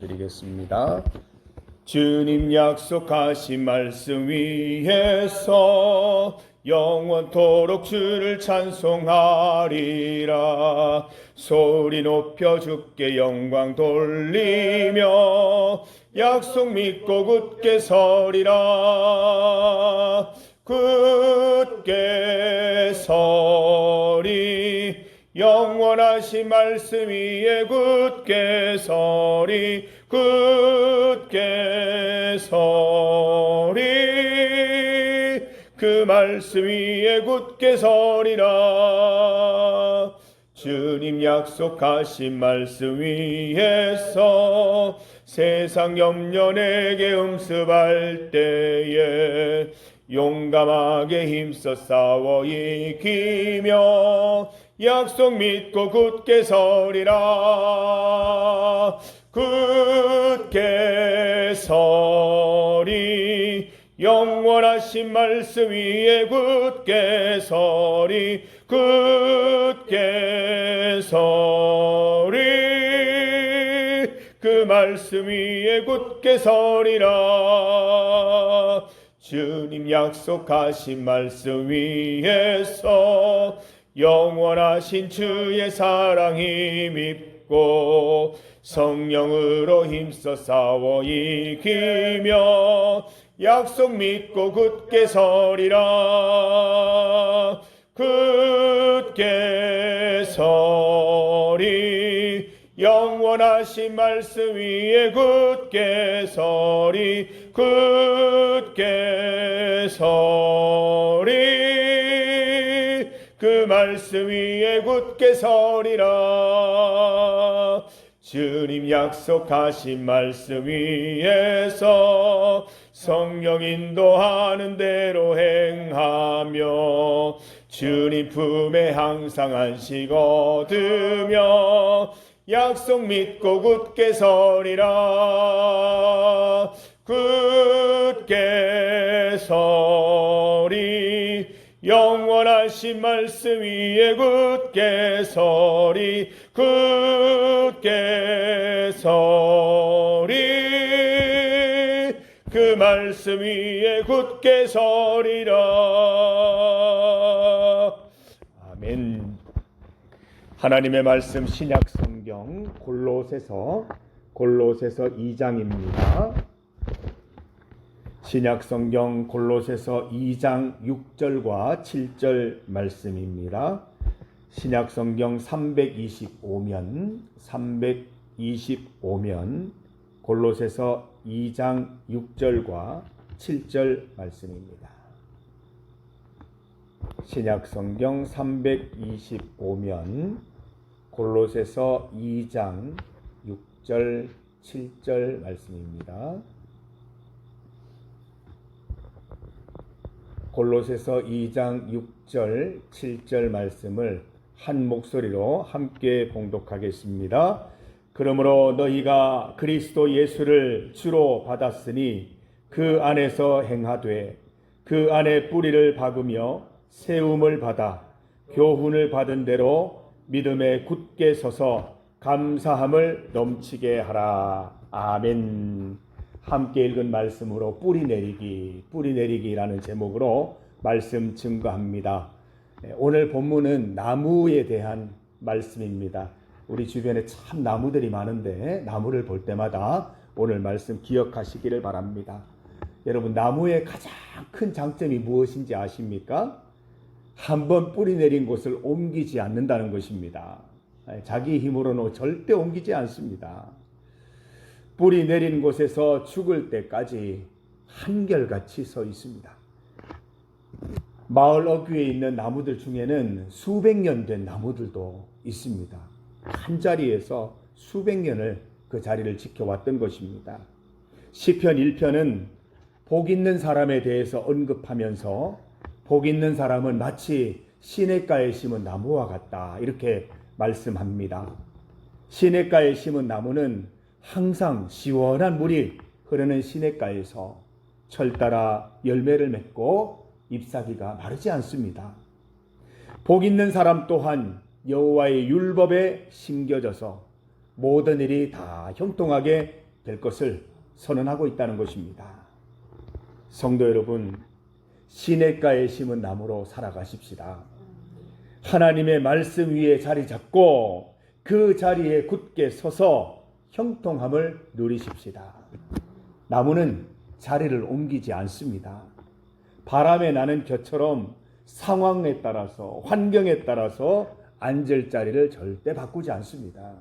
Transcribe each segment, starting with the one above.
드리겠습니다. 주님 약속하신 말씀 위에서 영원토록 주를 찬송하리라. 소리 높여 주께 영광 돌리며 약속 믿고 굳게 서리라. 굳게 서리. 영원하신 말씀 위에 굳게 서리. 굳게 서리. 그 말씀 위에 굳게 서리라. 주님 약속하신 말씀 위에서 세상 염려 내게 음습할 때에 용감하게 힘써 싸워 이기며 약속 믿고 굳게 서리라. 굳게 서리. 영원하신 말씀 위에 굳게 서리. 굳게 서리. 그 말씀 위에 굳게 서리라. 주님 약속하신 말씀 위에서 영원하신 주의 사랑 힘입고 성령으로 힘써 싸워 이기며 약속 믿고 굳게 서리라. 굳게 서리. 영원하신 말씀 위에 굳게 서리. 굳게 서리. 그 말씀 위에 굳게 서리라. 주님 약속하신 말씀 위에서 성령 인도하는 대로 행하며 주님 품에 항상 안식 얻으며 약속 믿고 굳게 서리라. 굳게 서리. 영원하신 말씀 위에 굳게 서리. 굳게 서리. 그 말씀 위에 굳게 서리라. 아멘. 하나님의 말씀 신약 성경 골로새서 2장입니다. 신약 성경 골로새서 2장 6절과 7절 말씀입니다. 신약 성경 325면 골로새서 2장 6절과 7절 말씀입니다. 신약 성경 325면 골로새서 2장 6절 7절 말씀입니다. 골로새서 2장 6절 7절 말씀을 한 목소리로 함께 봉독하겠습니다. 그러므로 너희가 그리스도 예수를 주로 받았으니 그 안에서 행하되 그 안에 뿌리를 박으며 세움을 받아 교훈을 받은 대로 믿음에 굳게 서서 감사함을 넘치게 하라. 아멘. 함께 읽은 말씀으로 뿌리 내리기라는 제목으로 말씀 증거합니다. 오늘 본문은 나무에 대한 말씀입니다. 우리 주변에 참 나무들이 많은데 나무를 볼 때마다 오늘 말씀 기억하시기를 바랍니다. 여러분, 나무의 가장 큰 장점이 무엇인지 아십니까? 한번 뿌리 내린 곳을 옮기지 않는다는 것입니다. 자기 힘으로는 절대 옮기지 않습니다. 뿌리 내린 곳에서 죽을 때까지 한결같이 서 있습니다. 마을 어귀에 있는 나무들 중에는 수백 년 된 나무들도 있습니다. 한 자리에서 수백 년을 그 자리를 지켜왔던 것입니다. 시편 1편은 복 있는 사람에 대해서 언급하면서 복 있는 사람은 마치 시냇가에 심은 나무와 같다, 이렇게 말씀합니다. 시냇가에 심은 나무는 항상 시원한 물이 흐르는 시냇가에서 철 따라 열매를 맺고 잎사귀가 마르지 않습니다. 복 있는 사람 또한 여호와의 율법에 심겨져서 모든 일이 다 형통하게 될 것을 선언하고 있다는 것입니다. 성도 여러분, 시냇가에 심은 나무로 살아가십시다. 하나님의 말씀 위에 자리 잡고 그 자리에 굳게 서서 형통함을 누리십시다. 나무는 자리를 옮기지 않습니다. 바람에 나는 겨처럼 상황에 따라서, 환경에 따라서 앉을 자리를 절대 바꾸지 않습니다.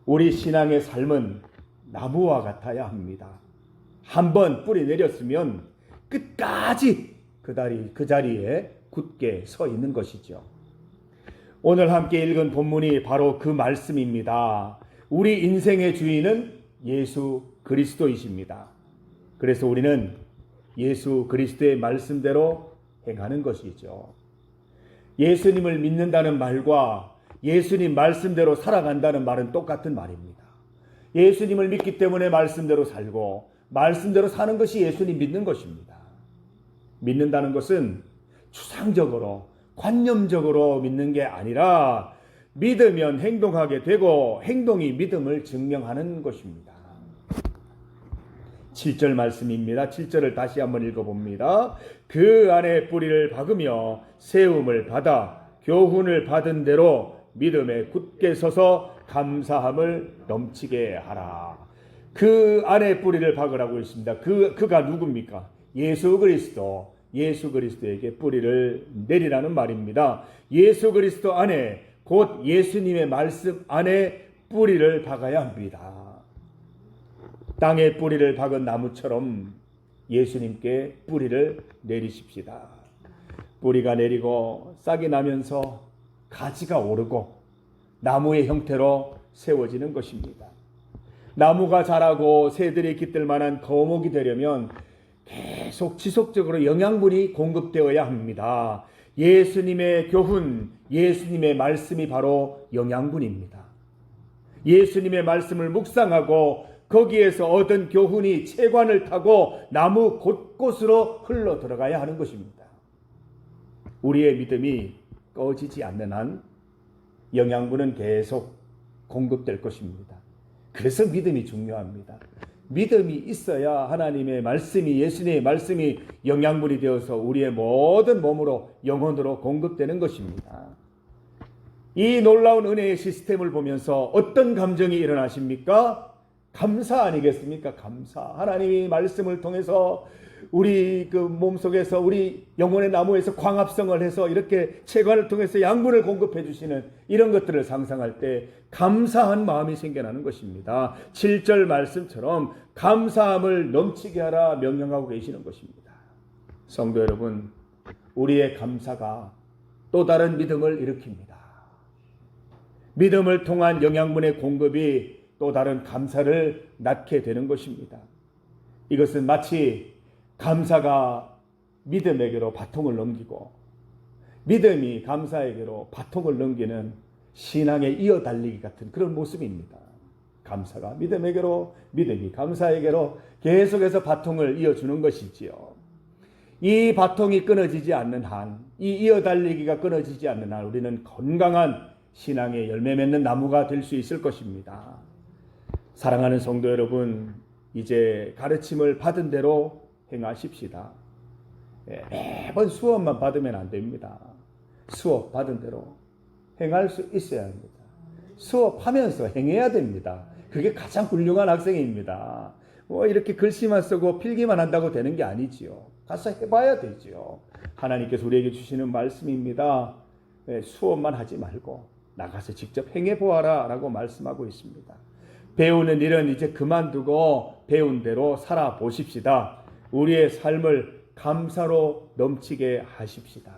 우리 신앙의 삶은 나무와 같아야 합니다. 한번 뿌리 내렸으면 끝까지 그 자리에 굳게 서 있는 것이죠. 오늘 함께 읽은 본문이 바로 그 말씀입니다. 우리 인생의 주인은 예수 그리스도이십니다. 그래서 우리는 예수 그리스도의 말씀대로 행하는 것이죠. 예수님을 믿는다는 말과 예수님 말씀대로 살아간다는 말은 똑같은 말입니다. 예수님을 믿기 때문에 말씀대로 살고 말씀대로 사는 것이 예수님 믿는 것입니다. 믿는다는 것은 추상적으로 관념적으로 믿는 게 아니라 믿으면 행동하게 되고 행동이 믿음을 증명하는 것입니다. 7절 말씀입니다. 7절을 다시 한번 읽어봅니다. 그 안에 뿌리를 박으며 세움을 받아 교훈을 받은 대로 믿음에 굳게 서서 감사함을 넘치게 하라. 그 안에 뿌리를 박으라고 했습니다. 그가 누굽니까? 예수 그리스도. 예수 그리스도에게 뿌리를 내리라는 말입니다. 예수 그리스도 안에, 곧 예수님의 말씀 안에 뿌리를 박아야 합니다. 땅에 뿌리를 박은 나무처럼 예수님께 뿌리를 내리십시다. 뿌리가 내리고 싹이 나면서 가지가 오르고 나무의 형태로 세워지는 것입니다. 나무가 자라고 새들이 깃들 만한 거목이 되려면 계속 지속적으로 영양분이 공급되어야 합니다. 예수님의 교훈, 예수님의 말씀이 바로 영양분입니다. 예수님의 말씀을 묵상하고 거기에서 얻은 교훈이 채관을 타고 나무 곳곳으로 흘러 들어가야 하는 것입니다. 우리의 믿음이 꺼지지 않는 한 영양분은 계속 공급될 것입니다. 그래서 믿음이 중요합니다. 믿음이 있어야 하나님의 말씀이, 예수님의 말씀이 영양분이 되어서 우리의 모든 몸으로, 영혼으로 공급되는 것입니다. 이 놀라운 은혜의 시스템을 보면서 어떤 감정이 일어나십니까? 감사 아니겠습니까? 감사. 하나님이 말씀을 통해서 우리 그 몸속에서, 우리 영혼의 나무에서 광합성을 해서 이렇게 채관을 통해서 양분을 공급해 주시는 이런 것들을 상상할 때 감사한 마음이 생겨나는 것입니다. 7절 말씀처럼 감사함을 넘치게 하라 명령하고 계시는 것입니다. 성도 여러분, 우리의 감사가 또 다른 믿음을 일으킵니다. 믿음을 통한 영양분의 공급이 또 다른 감사를 낳게 되는 것입니다. 이것은 마치 감사가 믿음에게로 바통을 넘기고 믿음이 감사에게로 바통을 넘기는 신앙의 이어달리기 같은 그런 모습입니다. 감사가 믿음에게로, 믿음이 감사에게로 계속해서 바통을 이어주는 것이지요. 이 바통이 끊어지지 않는 한, 이 이어달리기가 끊어지지 않는 한 우리는 건강한 신앙의 열매 맺는 나무가 될 수 있을 것입니다. 사랑하는 성도 여러분, 이제 가르침을 받은 대로 행하십시다. 매번 수업만 받으면 안 됩니다. 수업 받은 대로 행할 수 있어야 합니다. 수업하면서 행해야 됩니다. 그게 가장 훌륭한 학생입니다. 이렇게 글씨만 쓰고 필기만 한다고 되는 게 아니지요. 가서 해봐야 되지요. 하나님께서 우리에게 주시는 말씀입니다. 수업만 하지 말고 나가서 직접 행해보아라 라고 말씀하고 있습니다. 배우는 일은 이제 그만두고 배운 대로 살아보십시다. 우리의 삶을 감사로 넘치게 하십시다.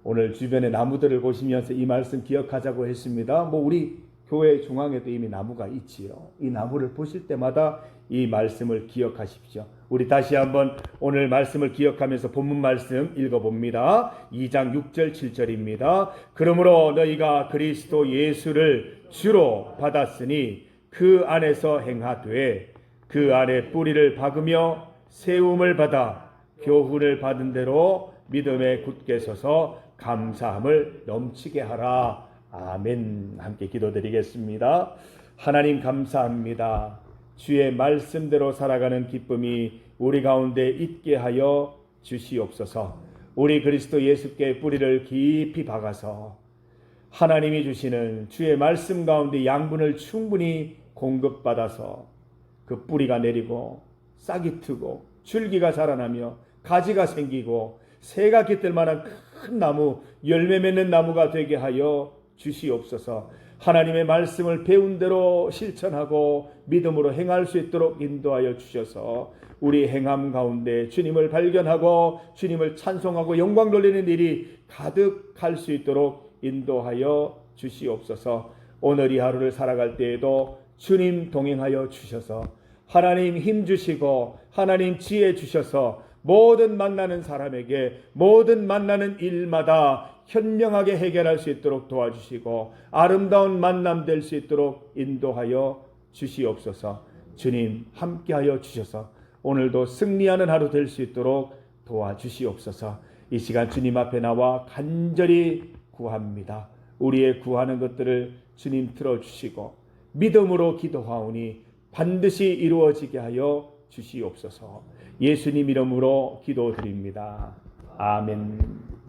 오늘 주변의 나무들을 보시면서 이 말씀 기억하자고 했습니다. 우리 교회 중앙에도 이미 나무가 있지요. 이 나무를 보실 때마다 이 말씀을 기억하십시오. 우리 다시 한번 오늘 말씀을 기억하면서 본문 말씀 읽어봅니다. 2장 6절 7절입니다. 그러므로 너희가 그리스도 예수를 주로 받았으니 그 안에서 행하되 그 안에 뿌리를 박으며 세움을 받아 교훈을 받은 대로 믿음에 굳게 서서 감사함을 넘치게 하라. 아멘. 함께 기도드리겠습니다. 하나님 감사합니다. 주의 말씀대로 살아가는 기쁨이 우리 가운데 있게 하여 주시옵소서. 우리 그리스도 예수께 뿌리를 깊이 박아서 하나님이 주시는 주의 말씀 가운데 양분을 충분히 공급받아서 그 뿌리가 내리고 싹이 트고 줄기가 자라나며 가지가 생기고 새가 깃들 만한 큰 나무, 열매 맺는 나무가 되게 하여 주시옵소서. 하나님의 말씀을 배운 대로 실천하고 믿음으로 행할 수 있도록 인도하여 주셔서 우리 행함 가운데 주님을 발견하고 주님을 찬송하고 영광 돌리는 일이 가득할 수 있도록 인도하여 주시옵소서. 오늘 이 하루를 살아갈 때에도 주님 동행하여 주셔서 하나님 힘 주시고 하나님 지혜 주셔서 모든 만나는 사람에게 모든 만나는 일마다 현명하게 해결할 수 있도록 도와주시고 아름다운 만남 될 수 있도록 인도하여 주시옵소서. 주님 함께하여 주셔서 오늘도 승리하는 하루 될 수 있도록 도와주시옵소서. 이 시간 주님 앞에 나와 간절히 구합니다. 우리의 구하는 것들을 주님 들어주시고 믿음으로 기도하오니 반드시 이루어지게 하여 주시옵소서. 예수님 이름으로 기도드립니다. 아멘.